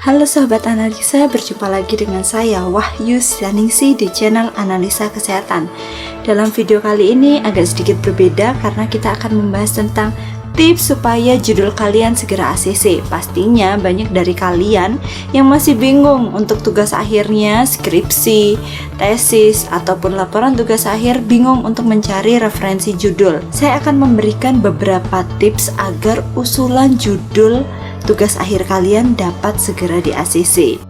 Halo Sobat Analisa, berjumpa lagi dengan saya Wahyu Saningsi di channel Analisa Kesehatan. Dalam video kali ini agak sedikit berbeda karena kita akan membahas tentang tips supaya judul kalian segera ACC. Pastinya banyak dari kalian yang masih bingung untuk tugas akhirnya, skripsi, tesis, ataupun laporan tugas akhir, bingung untuk mencari referensi judul. Saya akan memberikan beberapa tips agar usulan judul tugas akhir kalian dapat segera di ACC.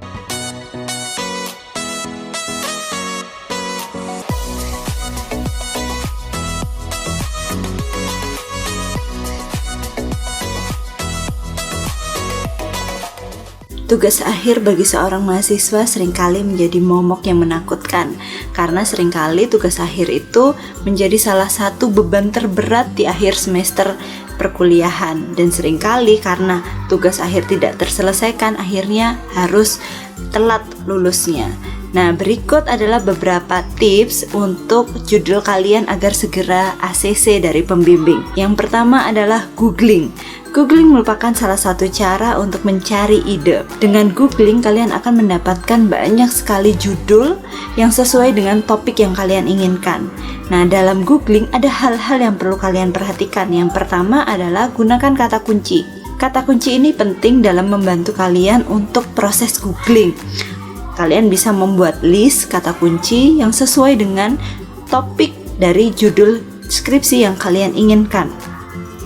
Tugas akhir bagi seorang mahasiswa seringkali menjadi momok yang menakutkan, karena seringkali tugas akhir itu menjadi salah satu beban terberat di akhir semester perkuliahan, dan seringkali karena tugas akhir tidak terselesaikan akhirnya harus telat lulusnya. Nah, berikut adalah beberapa tips untuk judul kalian agar segera ACC dari pembimbing. Yang pertama adalah googling. Googling merupakan salah satu cara untuk mencari ide. Dengan googling, kalian akan mendapatkan banyak sekali judul yang sesuai dengan topik yang kalian inginkan. Nah, dalam googling ada hal-hal yang perlu kalian perhatikan. Yang pertama adalah gunakan kata kunci. Kata kunci ini penting dalam membantu kalian untuk proses googling. Kalian bisa membuat list kata kunci yang sesuai dengan topik dari judul skripsi yang kalian inginkan.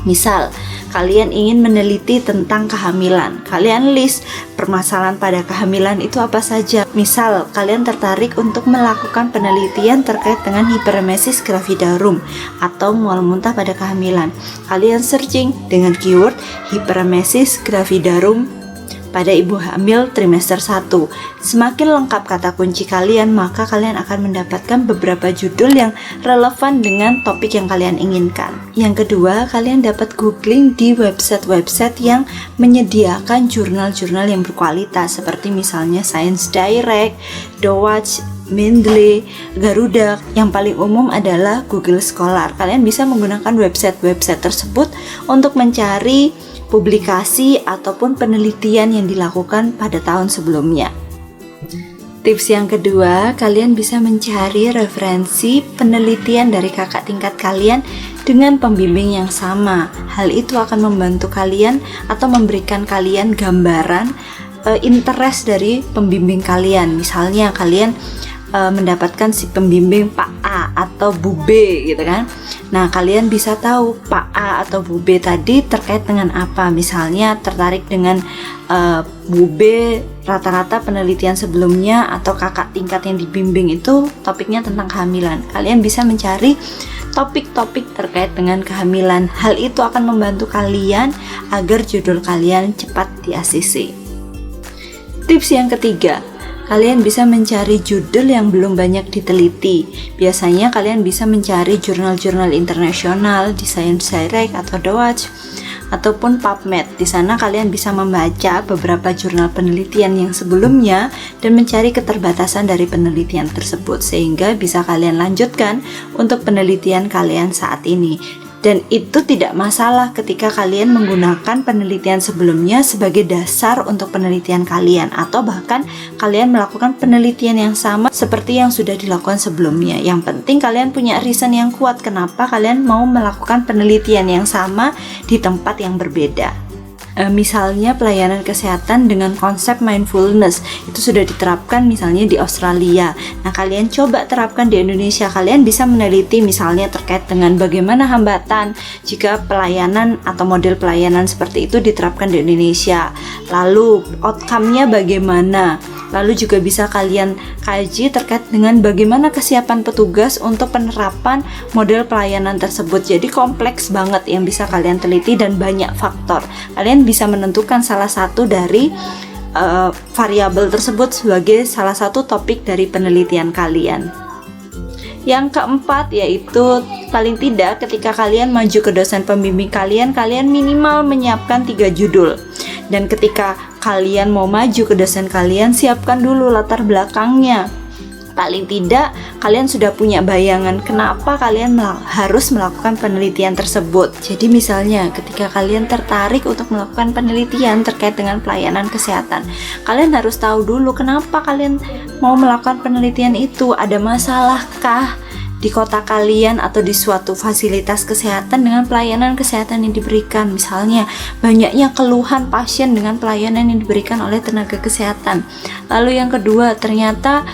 Misal, kalian ingin meneliti tentang kehamilan. Kalian list permasalahan pada kehamilan itu apa saja. Misal, kalian tertarik untuk melakukan penelitian terkait dengan hiperemesis gravidarum atau mual muntah pada kehamilan. Kalian searching dengan keyword hiperemesis gravidarum pada ibu hamil trimester 1. Semakin lengkap kata kunci kalian, maka kalian akan mendapatkan beberapa judul yang relevan dengan topik yang kalian inginkan. Yang kedua, kalian dapat googling di website-website yang menyediakan jurnal-jurnal yang berkualitas, seperti misalnya Science Direct, Dowatch, Mendeley, Garuda. Yang paling umum adalah Google Scholar. Kalian bisa menggunakan website-website tersebut untuk mencari publikasi ataupun penelitian yang dilakukan pada tahun sebelumnya. Tips yang kedua, kalian bisa mencari referensi penelitian dari kakak tingkat kalian dengan pembimbing yang sama. Hal itu akan membantu kalian atau memberikan kalian gambaran interest dari pembimbing kalian. Misalnya kalian mendapatkan si pembimbing Pak A atau Bu B gitu kan. Nah, kalian bisa tahu Pak A atau Bu B tadi terkait dengan apa. Misalnya tertarik dengan Bu B rata-rata penelitian sebelumnya atau kakak tingkat yang dibimbing itu topiknya tentang kehamilan. Kalian bisa mencari topik-topik terkait dengan kehamilan. Hal itu akan membantu kalian agar judul kalian cepat di ACC. Tips yang ketiga, kalian bisa mencari judul yang belum banyak diteliti. Biasanya kalian bisa mencari jurnal-jurnal internasional di Science Direct atau Dowatch ataupun PubMed. Di sana kalian bisa membaca beberapa jurnal penelitian yang sebelumnya dan mencari keterbatasan dari penelitian tersebut sehingga bisa kalian lanjutkan untuk penelitian kalian saat ini. Dan itu tidak masalah ketika kalian menggunakan penelitian sebelumnya sebagai dasar untuk penelitian kalian, atau bahkan kalian melakukan penelitian yang sama seperti yang sudah dilakukan sebelumnya. Yang penting kalian punya reason yang kuat kenapa kalian mau melakukan penelitian yang sama di tempat yang berbeda. Misalnya pelayanan kesehatan dengan konsep mindfulness itu sudah diterapkan misalnya di Australia. Nah, kalian coba terapkan di Indonesia. Kalian bisa meneliti misalnya terkait dengan bagaimana hambatan jika pelayanan atau model pelayanan seperti itu diterapkan di Indonesia. Lalu outcome-nya bagaimana? Lalu juga bisa kalian kaji terkait dengan bagaimana kesiapan petugas untuk penerapan model pelayanan tersebut. Jadi kompleks banget yang bisa kalian teliti dan banyak faktor. Kalian bisa menentukan salah satu dari variabel tersebut sebagai salah satu topik dari penelitian kalian. Yang keempat yaitu paling tidak ketika kalian maju ke dosen pembimbing kalian minimal menyiapkan 3 judul. Dan ketika kalian mau maju ke dosen kalian, siapkan dulu latar belakangnya. Paling tidak kalian sudah punya bayangan kenapa kalian harus melakukan penelitian tersebut. Jadi misalnya ketika kalian tertarik untuk melakukan penelitian terkait dengan pelayanan kesehatan, kalian harus tahu dulu kenapa kalian mau melakukan penelitian itu. Ada masalahkah di kota kalian atau di suatu fasilitas kesehatan dengan pelayanan kesehatan yang diberikan? Misalnya banyaknya keluhan pasien dengan pelayanan yang diberikan oleh tenaga kesehatan. Lalu yang kedua, ternyata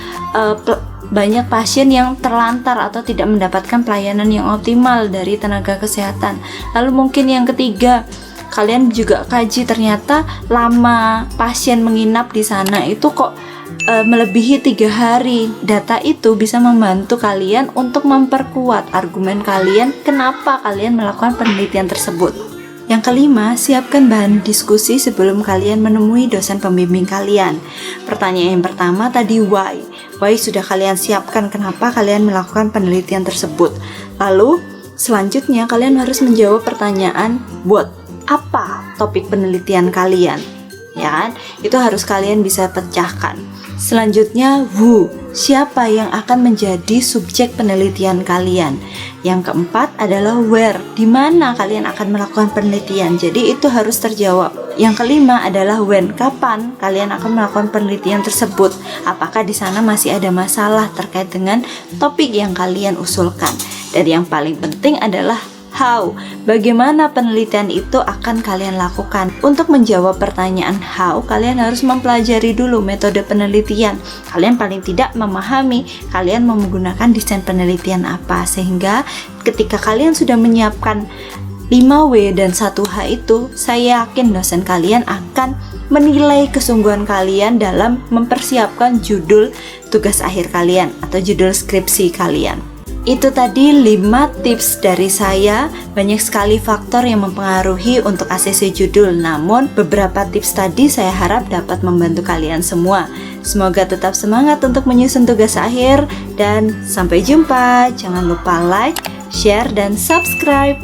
banyak pasien yang terlantar atau tidak mendapatkan pelayanan yang optimal dari tenaga kesehatan. Lalu mungkin yang ketiga, kalian juga kaji ternyata lama pasien menginap di sana itu kok melebihi 3 hari. Data itu bisa membantu kalian untuk memperkuat argumen kalian kenapa kalian melakukan penelitian tersebut. Yang kelima, siapkan bahan diskusi sebelum kalian menemui dosen pembimbing kalian. Pertanyaan yang pertama tadi why. Why sudah kalian siapkan kenapa kalian melakukan penelitian tersebut. Lalu selanjutnya kalian harus menjawab pertanyaan what. Apa topik penelitian kalian? Ya kan? Itu harus kalian bisa pecahkan. Selanjutnya who, siapa yang akan menjadi subjek penelitian kalian. Yang keempat adalah where, di mana kalian akan melakukan penelitian. Jadi itu harus terjawab. Yang kelima adalah when, kapan kalian akan melakukan penelitian tersebut. Apakah di sana masih ada masalah terkait dengan topik yang kalian usulkan. Dan yang paling penting adalah how, bagaimana penelitian itu akan kalian lakukan. Untuk menjawab pertanyaan how, kalian harus mempelajari dulu metode penelitian. Kalian paling tidak memahami kalian mau menggunakan desain penelitian apa, sehingga ketika kalian sudah menyiapkan 5W dan 1H itu, saya yakin dosen kalian akan menilai kesungguhan kalian dalam mempersiapkan judul tugas akhir kalian atau judul skripsi kalian. Itu tadi 5 tips dari saya. Banyak sekali faktor yang mempengaruhi untuk ACC judul, namun beberapa tips tadi saya harap dapat membantu kalian semua. Semoga tetap semangat untuk menyusun tugas akhir, dan sampai jumpa. Jangan lupa like, share, dan subscribe.